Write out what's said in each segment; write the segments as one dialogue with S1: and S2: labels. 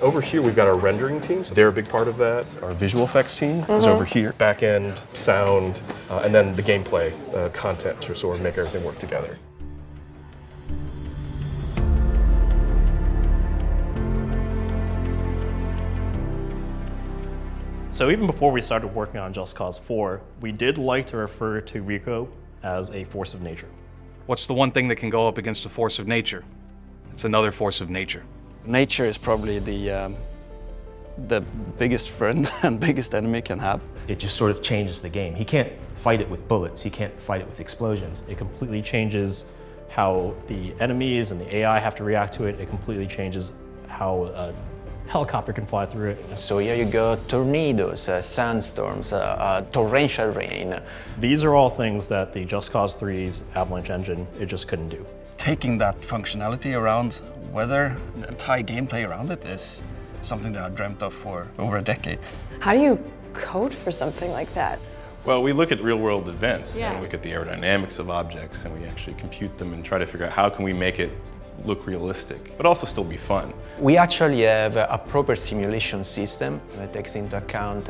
S1: Over here, we've got our rendering team. So they're a big part of that. Our visual effects team is over here. Back end, sound, and then the gameplay content to sort of make everything work together.
S2: So even before we started working on Just Cause 4, we did like to refer to Rico as a force of nature.
S3: What's the one thing that can go up against a force of nature? It's another force of nature.
S4: Nature is probably the biggest friend and biggest enemy can have.
S5: It just sort of changes the game. He can't fight it with bullets. He can't fight it with explosions.
S2: It completely changes how the enemies and the AI have to react to it. It completely changes how a helicopter can fly through it.
S6: So here you go, tornadoes, sandstorms, torrential rain.
S2: These are all things that the Just Cause 3's Avalanche engine, it just couldn't do.
S4: Taking that functionality around weather, the entire gameplay around it is something that I dreamt of for over a decade.
S7: How do you code for something like that?
S8: Well, we look at real-world events
S7: Yeah.
S8: and look at the aerodynamics of objects, and we actually compute them and try to figure out how can we make it look realistic, but also still be fun.
S6: We actually have a proper simulation system that takes into account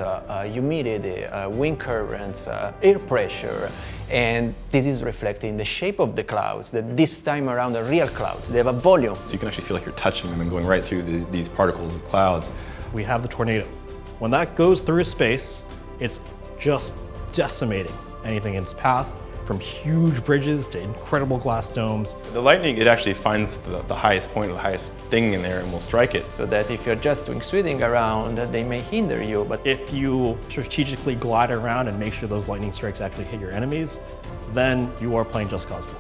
S6: humidity, wind currents, air pressure, and this is reflected in the shape of the clouds, that this time around are real clouds. They have a volume.
S8: So you can actually feel like you're touching them and going right through these particles of clouds.
S2: We have the tornado. When that goes through space, it's just decimating anything in its path, from huge bridges to incredible glass domes.
S8: The lightning, it actually finds the highest point or the highest thing in there and will strike it.
S6: So that if you're just doing swinging around, they may hinder you. But
S2: If you strategically glide around and make sure those lightning strikes actually hit your enemies, then you are playing Just Cause 4.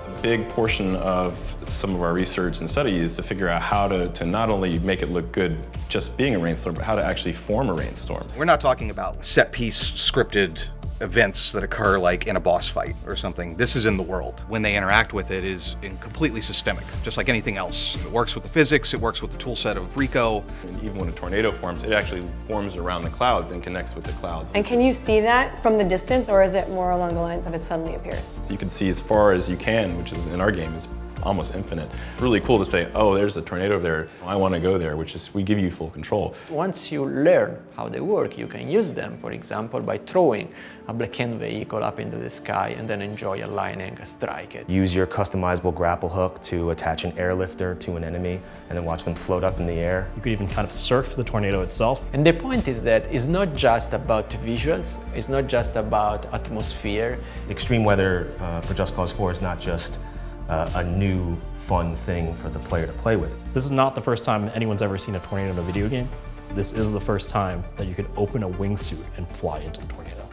S8: A big portion of some of our research and study is to figure out how to not only make it look good just being a rainstorm, but how to actually form a rainstorm.
S3: We're not talking about set-piece scripted events that occur like in a boss fight or something. This is in the world. When they interact with it is completely systemic, just like anything else. It works with the physics, it works with the tool set of Rico.
S8: And even when a tornado forms, it actually forms around the clouds and connects with the clouds.
S7: And can you see that from the distance, or is it more along the lines of it suddenly appears?
S8: So you can see as far as you can, which is in our game is almost infinite. Really cool to say, oh, there's a tornado over there, I want to go there, which is, we give you full control.
S6: once you learn how they work, you can use them, for example, by throwing a black-hand vehicle up into the sky and then enjoy a lightning strike it.
S5: Use your customizable grapple hook to attach an airlifter to an enemy and then watch them float up in the air.
S2: You could even kind of surf the tornado itself.
S6: And the point is that it's not just about visuals, it's not just about atmosphere.
S5: Extreme weather for Just Cause 4 is not just a new, fun thing for the player to play with.
S2: This is not the first time anyone's ever seen a tornado in a video game. This is the first time that you could open a wingsuit and fly into the tornado.